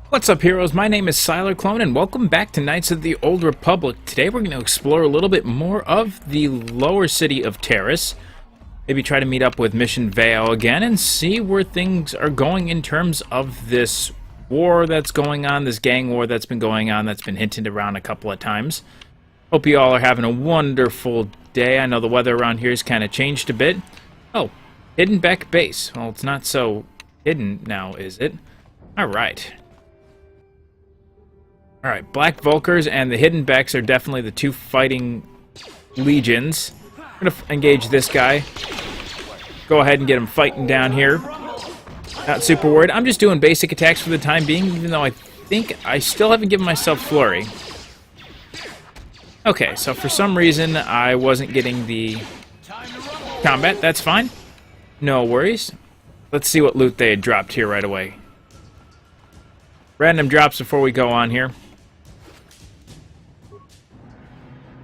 What's up, heroes? My name is Sylarclone, and welcome back to Knights of the Old Republic. Today we're going to explore a little bit more of the lower city of Terrace. Maybe try to meet up with Mission Vale again and see where things are going in terms of this war that's going on, this gang war that's been going on, that's been hinted around a couple of times. Hope you all are having a wonderful day. I know the weather around here has kind of changed a bit. Oh, Hidden Beck Base. Well, it's not so hidden now, is it? Alright. Alright, Black Vulkars and the Hidden Becks are definitely the two fighting legions. I'm going to engage this guy. Go ahead and get him fighting down here. Not super worried. I'm just doing basic attacks for the time being, even though I think I still haven't given myself Flurry. Okay, so for some reason I wasn't getting the combat. That's fine. No worries. Let's see what loot they had dropped here right away. Random drops before we go on here.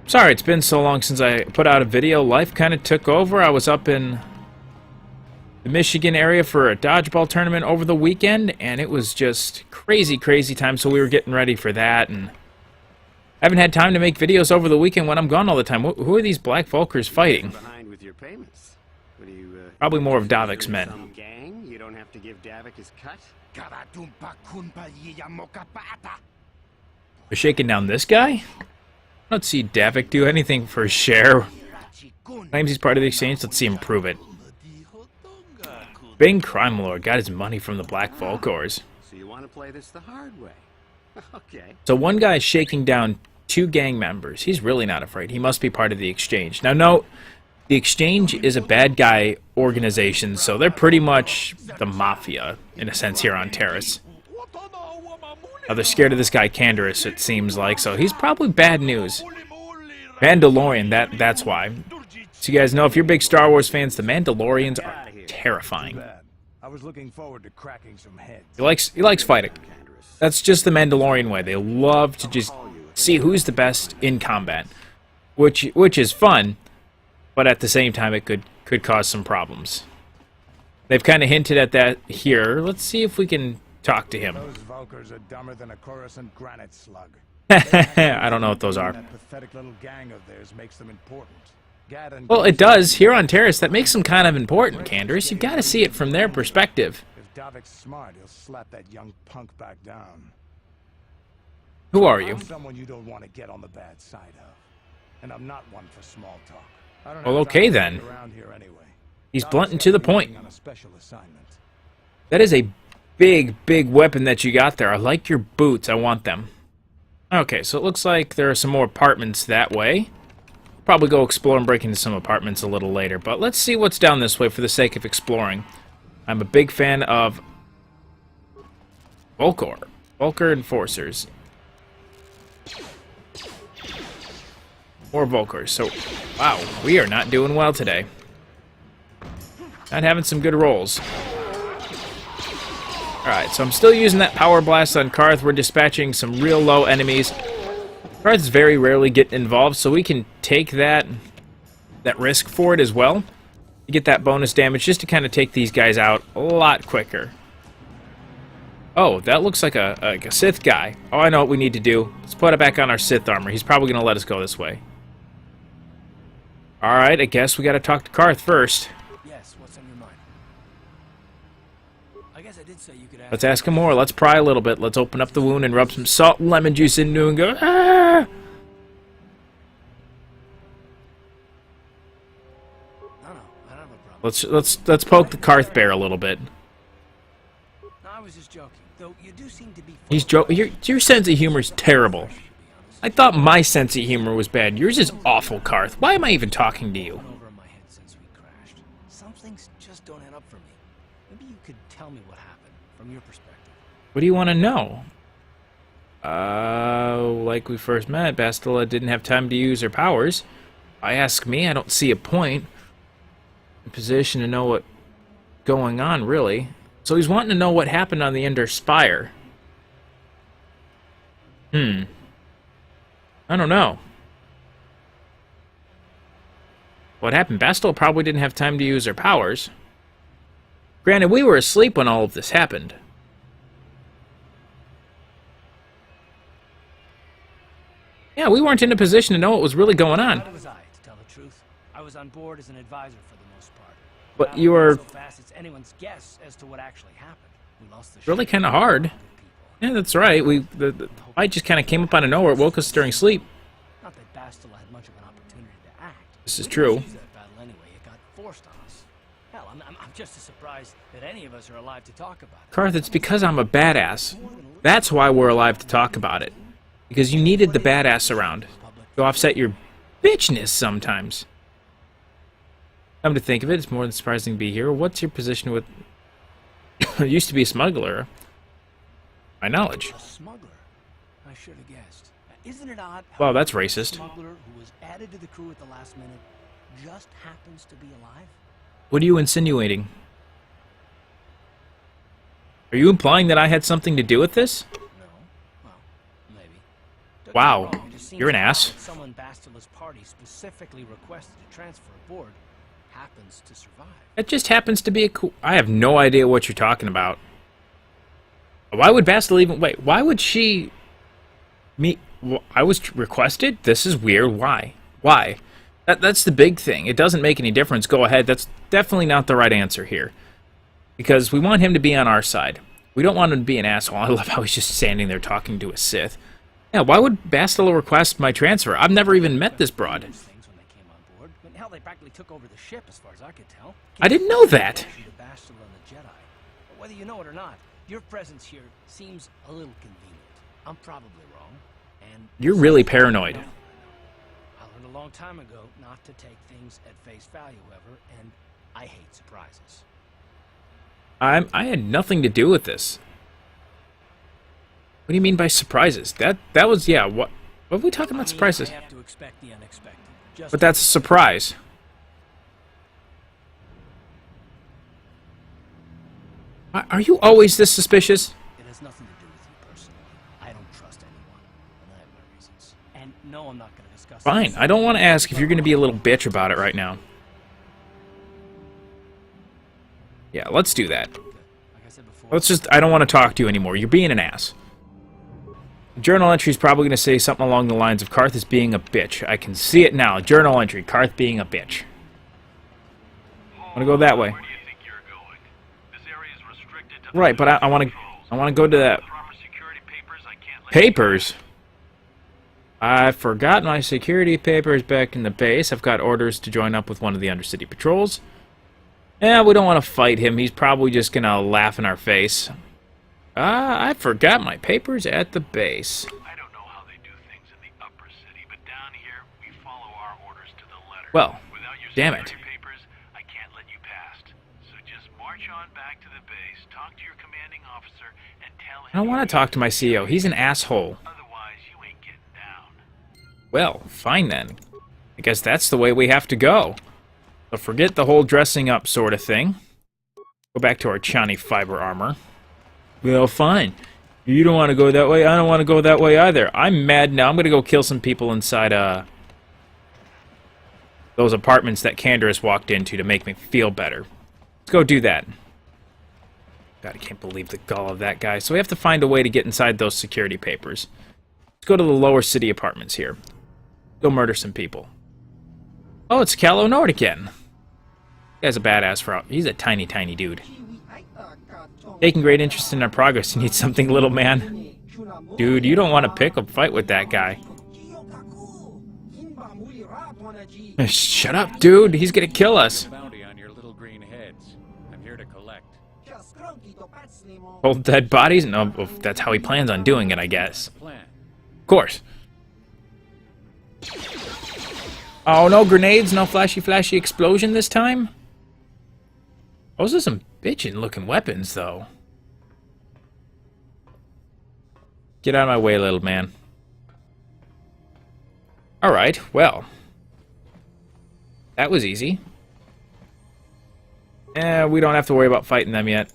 Sorry, it's been so long since I put out a video. Life kind of took over. I was up in the Michigan area for a dodgeball tournament over the weekend, and it was just crazy, crazy time, so we were getting ready for that, and I haven't had time to make videos over the weekend when I'm gone all the time. Who are these Black Vulkars fighting? Probably more of Davik's men. You don't have to give Davik his cut. They're shaking down this guy? I don't see Davik do anything for share. Claims he's part of the exchange. Let's see him prove it. Bing Crime Lord got his money from the Black Vulkars. So you want to play this the hard way? Okay. So one guy is shaking down two gang members. He's really not afraid. He must be part of the exchange. Now note, the exchange is a bad guy organization, so they're pretty much the mafia, in a sense, here on Terrace. They're scared of this guy Terrace, it seems like, so he's probably bad news. Mandalorian, that's why. So you guys know, if you're big Star Wars fans, the Mandalorians are terrifying. I was looking forward to cracking some heads. He likes fighting. That's just the Mandalorian way. They love to just see who's the best in combat, which is fun, but at the same time it could cause some problems. They've kind of hinted at that here. Let's see if we can talk to him. Those Vulkars are dumber than a Coruscant granite slug. I don't know what those are. That pathetic little gang of theirs makes them important. Well, it does. Here on Terrace, that makes them kind of important, Candace. You've got to see it from their perspective. If Davik's smart, he'll slap that young punk back down. Who are you? I'm someone you don't want to get on the bad side of. And I'm not one for small talk. I don't Well, have okay time to then. be around here anyway. He's blunt and to the point. On a special assignment. That is a big weapon that you got there. I like your boots. I want them. Okay, so it looks like there are some more apartments that way. Probably go explore and break into some apartments a little later, but let's see what's down this way for the sake of exploring. I'm a big fan of Vulkar Enforcers. More Vulkars. So, wow, we are not doing well today. Not having some good rolls. Alright, so I'm still using that Power Blast on Karth. We're dispatching some real low enemies. Karth's very rarely get involved, so we can take that risk for it as well. To get that bonus damage, just to kind of take these guys out a lot quicker. Oh, that looks like a Sith guy. Oh, I know what we need to do. Let's put it back on our Sith armor. He's probably going to let us go this way. Alright, I guess we got to talk to Karth first. Yes, what's on your mind? I guess I did say you could ask. Let's ask him more. Let's pry a little bit. Let's open up the wound and rub some salt and lemon juice into it and go, ah! No, I don't have a problem. Let's poke the Karth bear a little bit. No, I was just joking. Though you do seem to be. He's your sense of humor is terrible. I thought my sense of humor was bad. Yours is awful, Karth. Why am I even talking to you? Over in my head since we crashed. Some things just don't add up for me. Maybe you could tell me what happened from your perspective. What do you want to know? Like we first met, Bastila didn't have time to use her powers. I ask me, I don't see a point. In position to know what's going on, really. So he's wanting to know what happened on the Ender Spire. I don't know. What happened? Bastila probably didn't have time to use her powers. Granted, we were asleep when all of this happened. Yeah, we weren't in a position to know what was really going on. Neither was I, to tell the truth. I was on board as an advisor for the most part. But Battle you went were so fast it's anyone's guess as to what actually happened. We lost the really ship. kind of hard. Yeah, that's right. The fight just kind of came up out of nowhere. It woke us during sleep. Not that Bastila had much of an opportunity to act. This is We true. didn't choose that battle anyway. It got forced on us. Hell, I'm just as surprised that any of us are alive to talk about it. Karth, it's because I'm a badass. That's why we're alive to talk about it. Because you needed the badass around to offset your bitchness sometimes. Come to think of it, it's more than surprising to be here. What's your position with... You used to be a smuggler. My knowledge. A smuggler? I should have guessed. Isn't it odd? Wow, that's a racist. smuggler who was added to the crew at the last minute just happens to be alive? What are you insinuating? Are you implying that I had something to do with this? No. Well, maybe. Don't get me Wow, wrong, it just seems you're an odd ass. that someone Bastila's party specifically requested to transfer aboard happens to survive. It just happens to be a cool... I have no idea what you're talking about. Why would Bastila even... Wait, why would she... I was requested? This is weird. Why? Why? That's the big thing. It doesn't make any difference. Go ahead. That's definitely not the right answer here. Because we want him to be on our side. We don't want him to be an asshole. I love how he's just standing there talking to a Sith. Yeah, why would Bastila request my transfer? I've never even met this broad. Things when they came on board. I mean, hell, they practically took over the ship as far as I could tell. I didn't know that. To Bastila and the Jedi. But whether you know it or not, your presence here seems a little convenient. I'm probably wrong. And You're really paranoid. I learned a long time ago not to take things at face value ever, and I hate surprises. I had nothing to do with this. What do you mean by surprises? That was, yeah, what are we talking about surprises? I have to expect the unexpected. Just But that's a surprise. Are you always this suspicious? It has nothing to do with you personally. I don't trust anyone, and I have my reasons. And no, I'm not going to discuss. Fine, I don't want to ask if you're going to be a little bitch about it right now. Yeah, let's do that. Like I said before, Let's just, I don't want to talk to you anymore. You're being an ass. The journal entry is probably going to say something along the lines of Karth is being a bitch. I can see it now. Journal entry, Karth being a bitch. I'm going to go that way. Where do you think you're going? This area is restricted to Right, but I want to go to that. proper security papers. I can't let Papers? I forgot my security papers back in the base. I've got orders to join up with one of the Undercity patrols. Yeah, we don't want to fight him. He's probably just going to laugh in our face. I forgot my papers at the base. I don't know how they do things in the upper city, but down here we follow our orders to the letter. Well, Without your damn it. security papers, I can't let you past. So just march on back to the base, talk to your commanding officer, and tell him. I don't want to talk to my CEO. He's an asshole. Otherwise, you ain't getting down. Well, fine then. I guess that's the way we have to go. So forget the whole dressing up sort of thing. Go back to our Chani fiber armor. Well, fine. You don't want to go that way. I don't want to go that way either. I'm mad now. I'm going to go kill some people inside those apartments that Canderous walked into to make me feel better. Let's go do that. God, I can't believe the gall of that guy. So we have to find a way to get inside those security papers. Let's go to the lower city apartments here. Go murder some people. Oh, it's Calo Nord again. This guy's a badass for... He's a tiny, tiny dude. Taking great interest in our progress. You need something, little man. Dude, you don't want to pick a fight with that guy. Shut up, dude. He's gonna kill us. Bounty on your little green heads. I'm here to collect. Cold dead bodies? No, that's how he plans on doing it, I guess. Plan. Of course. Oh, no grenades, no flashy explosion this time? Those are some bitchin' looking weapons, though. Get out of my way, little man. Alright, well. That was easy. We don't have to worry about fighting them yet.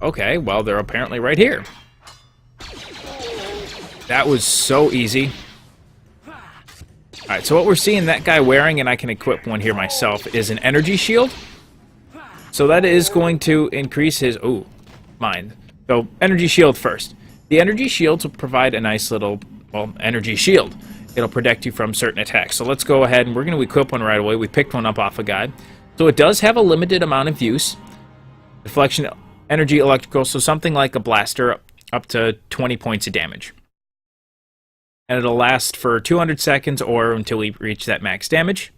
Okay, well, they're apparently right here. That was so easy. Alright, so what we're seeing that guy wearing, and I can equip one here myself, is an energy shield. So that is going to increase his... Ooh, mine. So, energy shield first. The energy shields will provide a nice little well, energy shield. It'll protect you from certain attacks. So let's go ahead and we're going to equip one right away. We picked one up off a guide. So it does have a limited amount of use. Deflection, energy, electrical, so something like a blaster up to 20 points of damage. And it'll last for 200 seconds or until we reach that max damage.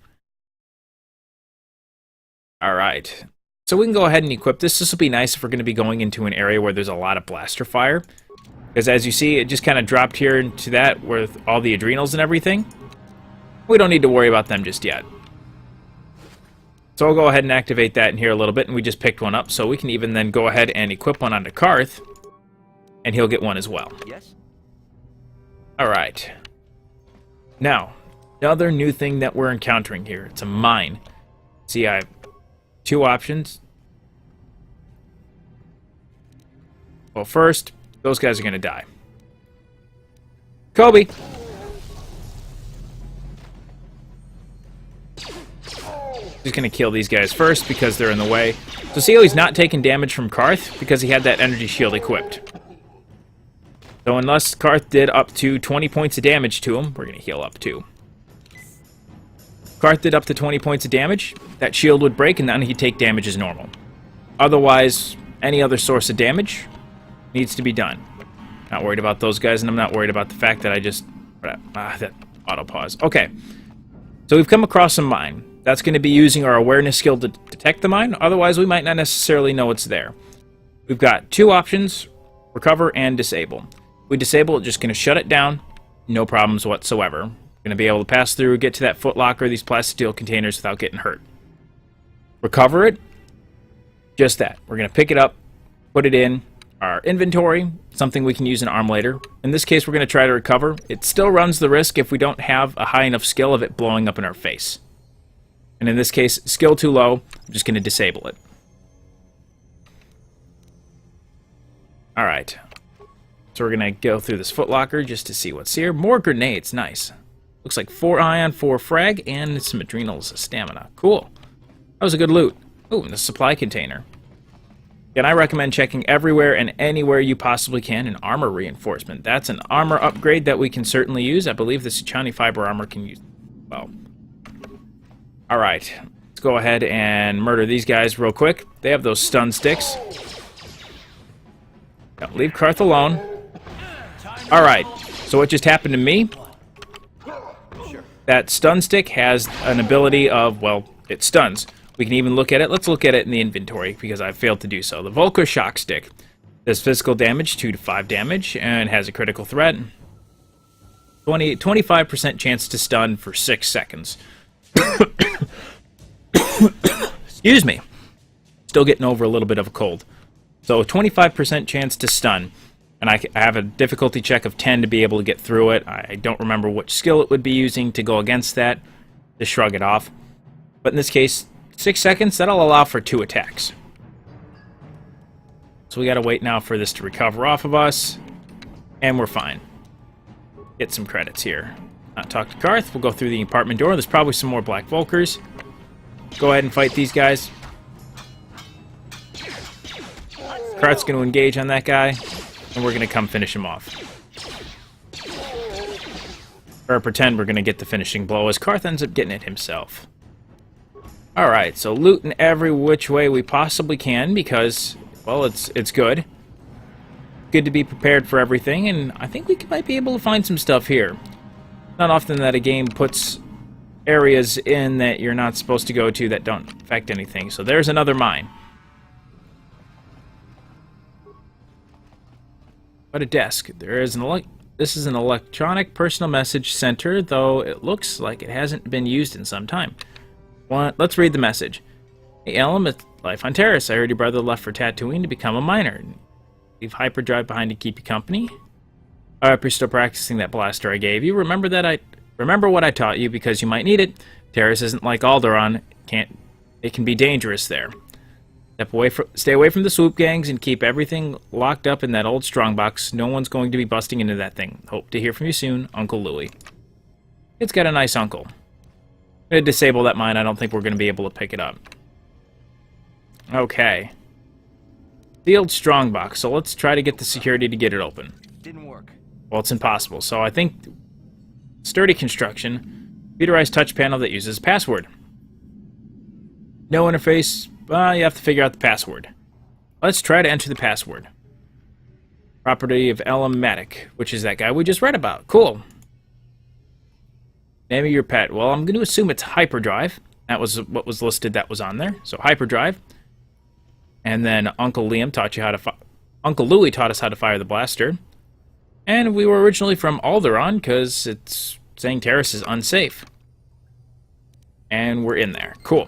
Alright. So we can go ahead and equip this. This will be nice if we're going to be going into an area where there's a lot of blaster fire. Because as you see, it just kind of dropped here into that with all the adrenals and everything. We don't need to worry about them just yet. So I'll go ahead and activate that in here a little bit, and we just picked one up, so we can even then go ahead and equip one onto Karth, and he'll get one as well. Yes? Alright. Now, another new thing that we're encountering here. It's a mine. See, I have two options. Well, first, those guys are going to die. Kobe! Just going to kill these guys first because they're in the way. So see how he's not taking damage from Karth? Because he had that energy shield equipped. So unless Karth did up to 20 points of damage to him, we're going to heal up too. Karth did up to 20 points of damage, that shield would break and then he'd take damage as normal. Otherwise, any other source of damage needs to be done. Not worried about those guys, and I'm not worried about the fact that I just... that auto-pause. Okay. So we've come across a mine. That's going to be using our awareness skill to detect the mine. Otherwise, we might not necessarily know it's there. We've got two options, recover and disable. If we disable it, just going to shut it down. No problems whatsoever. We're going to be able to pass through, get to that footlocker, these plastic steel containers without getting hurt. Recover it. Just that. We're going to pick it up, put it in our inventory, something we can use in arm later. In this case, we're going to try to recover. It still runs the risk if we don't have a high enough skill of it blowing up in our face. And in this case, skill too low, I'm just going to disable it. Alright. So we're going to go through this footlocker just to see what's here. More grenades, nice. Looks like 4 ion, 4 frag, and some adrenals, stamina. Cool. That was a good loot. Ooh, and the supply container. And I recommend checking everywhere and anywhere you possibly can an armor reinforcement. That's an armor upgrade that we can certainly use. I believe the Suchani fiber armor can use well. Alright, let's go ahead and murder these guys real quick. They have those stun sticks. Now, leave Karth alone. Alright, so what just happened to me? That stun stick has an ability of, well, it stuns. We can even look at it. Let's look at it in the inventory because I failed to do so. The Volca Shock Stick does physical damage, 2 to 5 damage, and has a critical threat. 25% chance to stun for 6 seconds. Excuse me. Still getting over a little bit of a cold. So 25% chance to stun. And I have a difficulty check of 10 to be able to get through it. I don't remember which skill it would be using to go against that. To shrug it off. But in this case, 6 seconds, that'll allow for 2 attacks. So we gotta wait now for this to recover off of us. And we're fine. Get some credits here. Not talk to Karth. We'll go through the apartment door. There's probably some more Black Volkers. Go ahead and fight these guys. Karth's going to engage on that guy. And we're going to come finish him off. Or pretend we're going to get the finishing blow as Karth ends up getting it himself. Alright, so looting every which way we possibly can because, well, it's good. Good to be prepared for everything, and I think we might be able to find some stuff here. Not often that a game puts areas in that you're not supposed to go to that don't affect anything. So there's another mine. What a desk. There is this is an electronic personal message center, though it looks like it hasn't been used in some time. Let's read the message. Hey, Ellum, it's life on Terrace. I heard your brother left for Tatooine to become a miner. Leave hyperdrive behind to keep you company. I hope you're still practicing that blaster I gave you. Remember what I taught you because you might need it. Terrace isn't like Alderaan. It can be dangerous there. Stay away from the swoop gangs and keep everything locked up in that old strongbox. No one's going to be busting into that thing. Hope to hear from you soon, Uncle Louie. It's got a nice uncle. I'm going to disable that mine. I don't think we're going to be able to pick it up. Okay. Sealed strongbox. So let's try to get the security to get it open. Didn't work. Well, it's impossible. So I think sturdy construction, computerized touch panel that uses password. No interface. You have to figure out the password. Let's try to enter the password. Property of Elematic, which is that guy we just read about. Cool. Name of your pet. Well, I'm going to assume it's hyperdrive. That was what was listed that was on there. So hyperdrive. And then Uncle Louie taught us how to fire the blaster. And we were originally from Alderaan because it's saying Terrace is unsafe. And we're in there. Cool.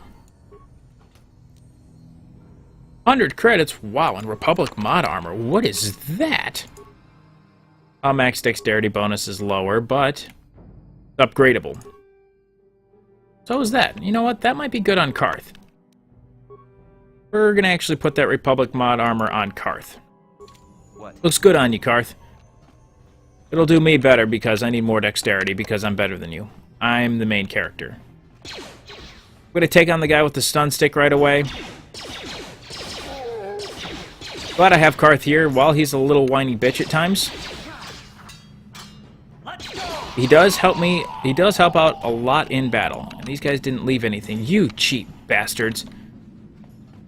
100 credits? Wow, and Republic mod armor. What is that? Max dexterity bonus is lower, but it's upgradable. So is that. You know what? That might be good on Carth. We're going to actually put that Republic mod armor on Carth. What? Looks good on you, Carth. It'll do me better because I need more dexterity because I'm better than you. I'm the main character. I'm going to take on the guy with the stun stick right away. Glad I have Carth here. While he's a little whiny bitch at times, he does help me. He does help out a lot in battle. And these guys didn't leave anything. You cheap bastards.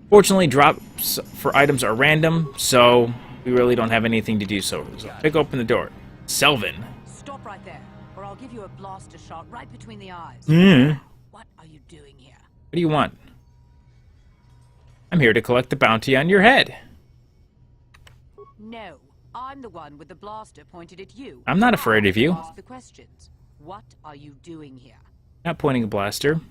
Fortunately, drops for items are random, so we really don't have anything to do so. Pick open the door. Selvin. Stop right there, or I'll give you a blaster shot right between the eyes. What are you doing here? What do you want? I'm here to collect the bounty on your head. No, I'm the one with the blaster pointed at you. I'm not afraid of you. Ask the questions. What are you doing here? Not pointing a blaster.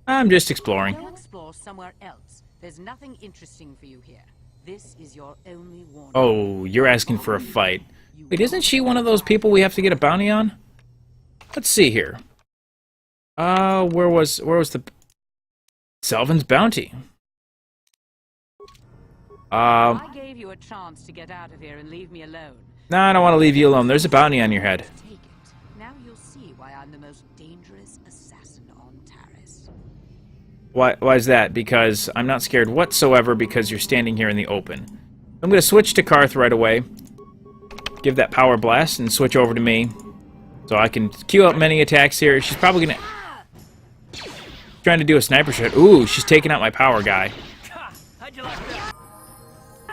I'm just exploring. Go explore somewhere else. There's nothing interesting for you here. This is your only warning. Oh, you're asking for a fight. Wait, isn't she one of those people we have to get a bounty on? Let's see here. Where was the Selvin's bounty? I gave you a chance to get out of here and leave me alone. No, I don't want to leave you alone. There's a bounty on your head. Take it. Now you'll see why I'm the most dangerous assassin on Terrace. Why is that? Because I'm not scared whatsoever because you're standing here in the open. I'm going to switch to Carth right away. Give that power blast and switch over to me. So I can queue up many attacks here. She's probably going to... Trying to do a sniper shot. Ooh, she's taking out my power guy.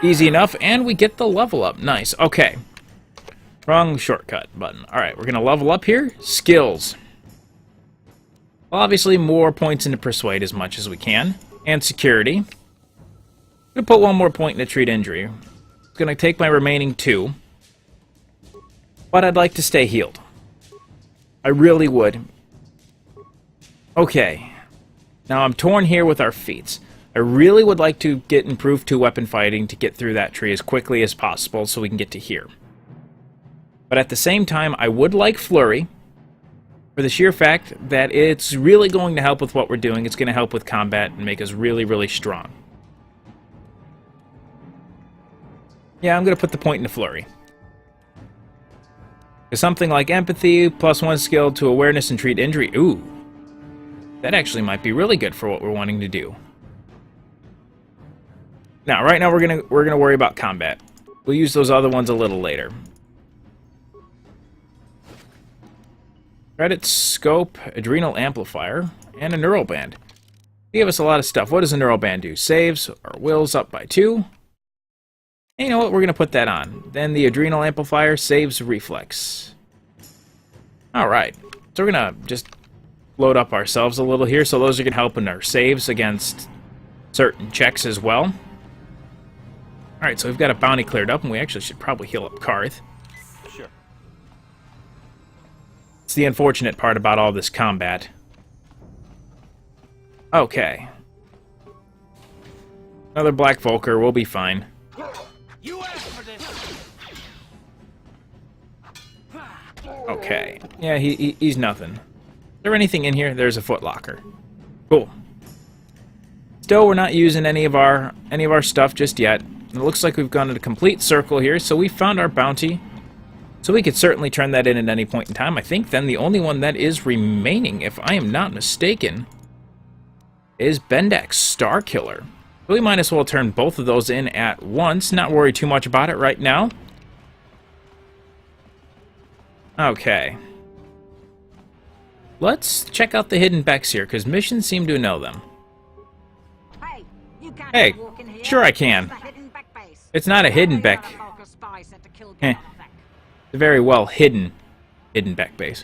Easy enough, and we get the level up. Nice. Okay. Wrong shortcut button. Alright, we're going to level up here. Skills. Well, obviously, more points into Persuade as much as we can. And Security. I'm going to put one more point into Treat Injury. It's going to take my remaining 2. But I'd like to stay healed. I really would. Okay. Now I'm torn here with our feats. I really would like to get improved 2-weapon fighting to get through that tree as quickly as possible so we can get to here. But at the same time, I would like Flurry for the sheer fact that it's really going to help with what we're doing. It's going to help with combat and make us really, really strong. Yeah, I'm going to put the point into Flurry. Because something like Empathy, +1 skill to Awareness and Treat Injury. Ooh. That actually might be really good for what we're wanting to do. Now, right now we're gonna worry about combat. We'll use those other ones a little later. Credit, Scope, Adrenal Amplifier, and a Neural Band. They give us a lot of stuff. What does a Neural Band do? Saves our wills up by 2. And you know what? We're gonna put that on. Then the Adrenal Amplifier saves Reflex. Alright. So we're gonna just load up ourselves a little here. So those are gonna help in our saves against certain checks as well. Alright, so we've got a bounty cleared up, and we actually should probably heal up Carth. Sure. It's the unfortunate part about all this combat. Okay. Another Black Volker, we'll be fine. You asked for this. Okay. Yeah, he's nothing. Is there anything in here? There's a footlocker. Cool. Still, we're not using any of our stuff just yet. It looks like we've gone in a complete circle here, so we found our bounty. So we could certainly turn that in at any point in time. I think then the only one that is remaining, if I am not mistaken, is Bendak's Starkiller. So we might as well turn both of those in at once. Not worry too much about it right now. Okay. Let's check out the hidden Becks here, because missions seem to know them. Hey, you can't Hey, walk in here. sure I can. It's the hidden Beck base. It's not a hidden Beck. You're a Vulcan spy sent to kill Eh. Galactic. It's a very well hidden Beck base.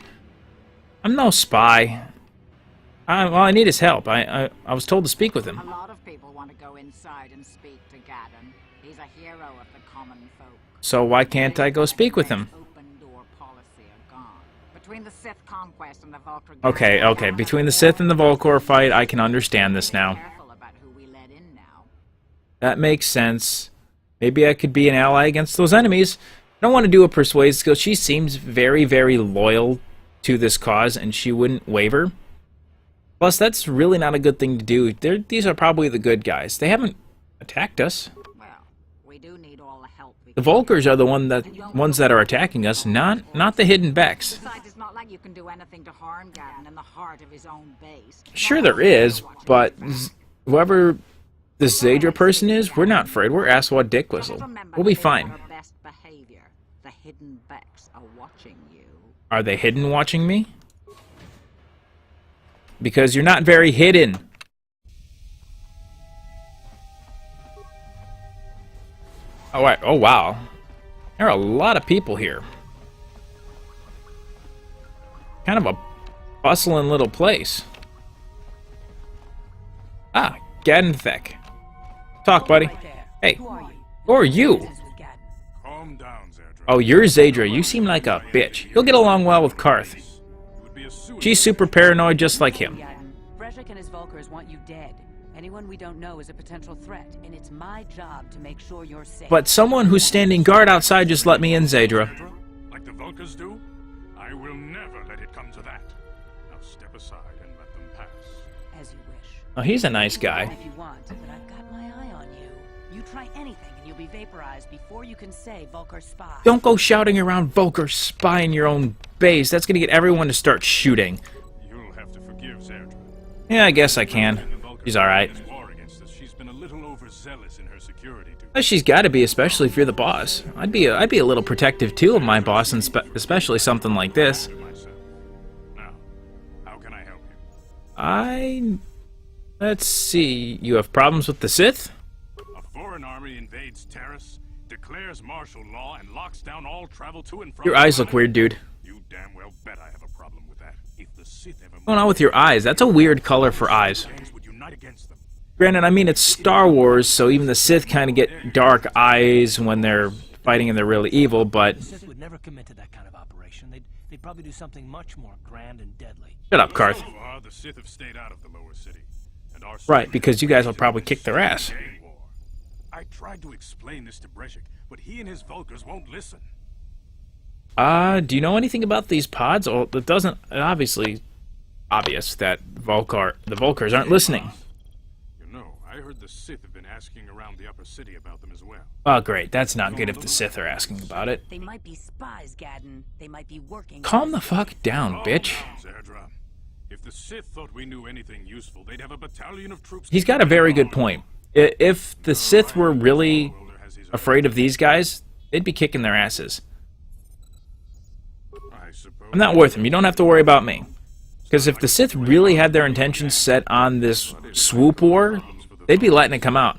I'm no spy. All I need is help. I was told to speak with him. A lot of people want to go inside and speak to Gaddon. He's a hero of the common folk. So why can't I go speak with him? Open door policy are gone. Between the Sith conquest and the Vulcan. Okay. Between the Sith and the Volcor fight, I can understand this now. Careful about who we let in now. That makes sense. Maybe I could be an ally against those enemies. I don't want to do a persuade skill. She seems very, very loyal to this cause, and she wouldn't waver. Plus, that's really not a good thing to do. These are probably the good guys. They haven't attacked us. Well, we do need all the help we The can. Volkers are the ones that are attacking us, not the hidden Becks. Besides, it's not like you can do anything to harm Gaddon in the heart of his own base. Sure there is, but whoever this Zadra person is, we're not afraid. We're Aswad Dick Whistle. We'll be fine. Best behavior. The hidden Becks are watching you. Are they hidden watching me? Because you're not very hidden. Oh wow. There are a lot of people here. Kind of a bustling little place. Ah, Gaddenthek. Talk, buddy. Hey, who are you? Calm down, Zerdra. Oh, you're Zadra. You seem like a bitch. You'll get along well with Karth. It would be a suicide. She's super paranoid just like him. Brezhik and his Volkers want you dead. Anyone we don't know is a potential threat, and it's my job to make sure you're safe. But someone who's standing guard outside just let me in, Zadra. Like the Vulkars do? I will never let it come to that. Now step aside and let them pass. As you wish. Oh, he's a nice guy. If you want, but I've got my eye on you. You try anything and you'll be vaporized before you can say Volker spy. Don't go shouting around Volker spy in your own base. That's gonna get everyone to start shooting. You'll have to forgive Zerdra. Yeah, I guess I can. She's alright. War against us. She's been a little overzealous in her security duties. She's gotta be, especially if you're the boss. I'd be a little protective too of my boss, and especially something like this. Myself. Now, how can I help you? Let's see. You have problems with the Sith? A foreign army invades Terrace, declares martial law, and locks down all travel to and from. Your eyes look weird, dude. You damn well bet I have a problem with that. If the Sith ever What's going on with your eyes? That's a weird color for eyes. would unite against them. Granted, I mean, it's Star Wars, so even the Sith kind of get dark eyes when they're fighting and they're really evil, but... The Sith would never commit to that kind of operation. They'd probably do something much more grand and deadly. Shut up, Karth. So far, the Sith have stayed out of the lower city. And our Right, because you guys will probably kick their ass. War. I tried to explain this to Brezhik, but he and his Vulkars won't listen. Do you know anything about these pods? Oh, it doesn't... Obviously... Obvious that the Volkers aren't listening. You know, I heard the Sith have been asking around the upper city about them as well. Oh, great. That's not good if the Sith are asking about it. They might be spies, Gaddon. They might be working. Calm the fuck down, bitch. Zerdra, if the Sith thought we knew anything useful, they'd have a battalion of troops. He's got a very good point. If the Sith were really afraid of these guys, they'd be kicking their asses. I suppose. I'm not worth them. You don't have to worry about me. Because if the Sith really had their intentions set on this swoop war, they'd be letting it come out.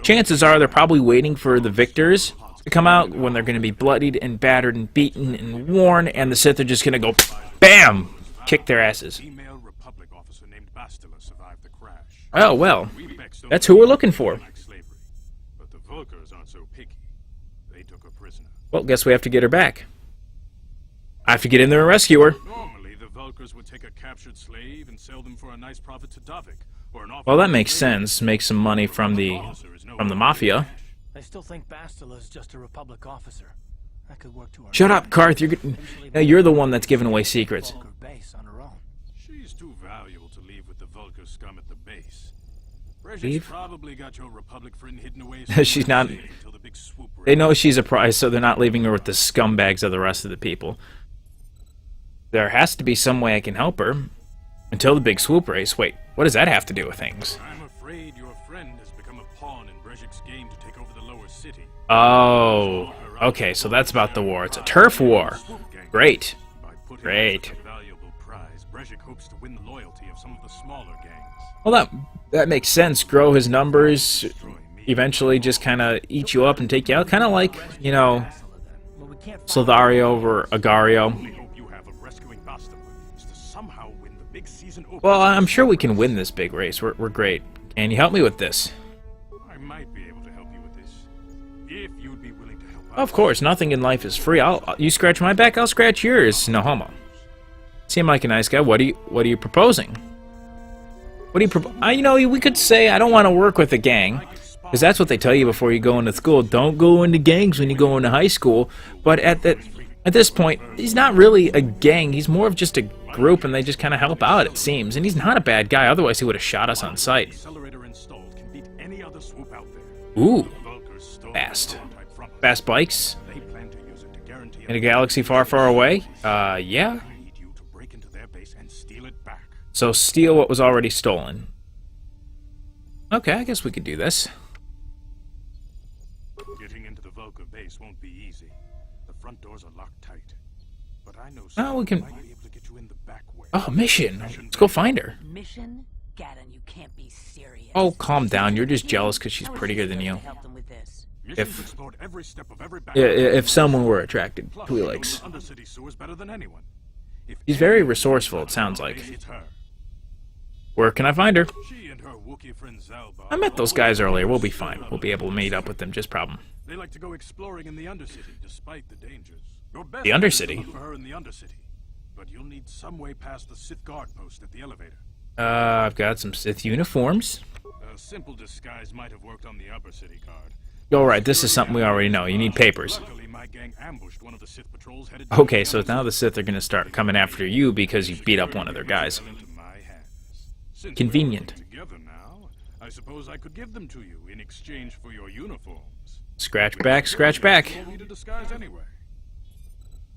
Chances are they're probably waiting for the victors to come out when they're going to be bloodied and battered and beaten and worn, and the Sith are just going to go, BAM! Kick their asses. Female Republic officer named Bastila survived the crash. Oh, well. We Becks don't That's who we're looking for. like slavery, but the Vulkars aren't so picky. They took her prisoner. Well, guess we have to get her back. I have to get in there and rescue her. Normally, the Vulkars would take a captured slave and sell them for a nice profit to Davik, or an offer. Well, that makes sense. Make some money from the mafia. I still think Bastila's just a Republic officer. That could work to our Shut up, Karth. You're the one that's giving away secrets. Vulkar base on her own. She's too valuable to leave with the Vulkar scum at the base. Brezhik's Leave? probably got your Republic friend hidden away. She's not- Until the big swoop They know she's a prize, so they're not leaving her with the scumbags of the rest of the people. There has to be some way I can help her. Until the big swoop race. Wait, what does that have to do with things? I'm afraid your friend has become a pawn in Brezhik's game to take over the lower city. Oh, okay, so that's about the war. It's a turf war. Great. Put him Great. as such a valuable prize, Brezhik hopes to win the loyalty of some of the smaller gangs. Well, that makes sense. Grow his numbers, eventually just kind of eat you up and take you out. Kind of like, you know, Well, we can't find Slithario over Agario. The only hope you have of rescuing Bastam is to somehow win the big season opener. Well, I'm sure we can win this big race. We're great. Can you help me with this? I might be able to help you with this, if you'd be willing to help out. Of course, nothing in life is free. You scratch my back, I'll scratch yours. No homo. Seem like a nice guy. What are you proposing? What do you you know, we could say I don't want to work with a gang, because that's what they tell you before you go into school. Don't go into gangs when you go into high school. But at this point, he's not really a gang. He's more of just a group, and they just kind of help out, it seems. And he's not a bad guy. Otherwise, he would have shot us on sight. Accelerator installed can beat any other swoop out there. Ooh, Vulkars stole fast. the prototype from us. Fast bikes They plan to use it to guarantee in a galaxy far, far away. Yeah. I need you to break into their base and steal it back. So steal what was already stolen. Okay, I guess we could do this. Getting into the Vulkar base won't be easy. The front doors are locked tight. But I know Oh, someone we can. who might be able to get you in the back way. Oh, mission. Let's go find her. Mission? Gaddon, you can't be serious. Oh, calm down. You're just jealous because she's prettier than you. Help them with this. Missions explored every step of every back If someone were attracted Plus, to she knows Helix. the Undercity sewers better than anyone. If He's very anyone resourceful, knows it sounds about like. the base, it's her. Where can I find her? She and her Wookiee friend Zalbar I met those always guys earlier. We'll be pursue fine. another We'll be able to base. meet up with them. Just problem. They like to go exploring in the Undercity, despite the dangers. Your best The bet is to Undercity? look for her in the Undercity, but you'll need some way past the Sith guard post at the elevator. I've got some Sith uniforms. A simple disguise might have worked on the Upper City guard. Alright, this is something we already know. You need papers. Luckily, my gang ambushed one of the Sith patrols headed Okay, to so now the Sith are going to start coming after you because you beat up one of their guys. Into my hands. Since Convenient. we're working together now, I suppose I could give them to you in exchange for your uniforms. Scratch back, scratch back. You'll need a disguise anyway.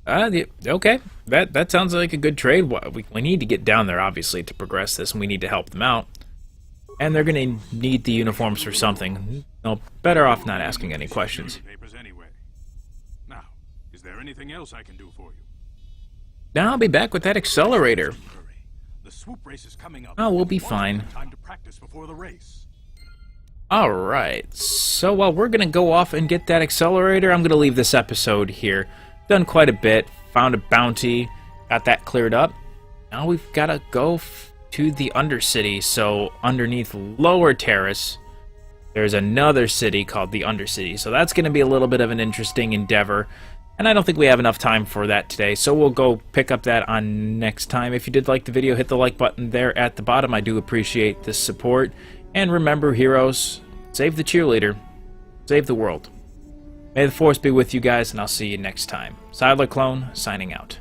Okay. That sounds like a good trade. We need to get down there, obviously, to progress this, and we need to help them out. And they're going to need the uniforms for something. No, better off not asking any questions. Papers anyway. Now, is there anything else I can do for you? Now I'll be back with that accelerator. Hurry. The swoop race is coming up. Oh, we'll be You want fine. Time to practice before the race. Alright, so while we're going to go off and get that accelerator, I'm going to leave this episode here. Done quite a bit, found a bounty, got that cleared up. Now we've got to go to the Undercity, so underneath Lower Terrace, there's another city called the Undercity. So that's going to be a little bit of an interesting endeavor, and I don't think we have enough time for that today, so we'll go pick up that on next time. If you did like the video, hit the like button there at the bottom. I do appreciate the support. And remember, heroes, save the cheerleader, save the world. May the Force be with you guys, and I'll see you next time. Sylarclone, signing out.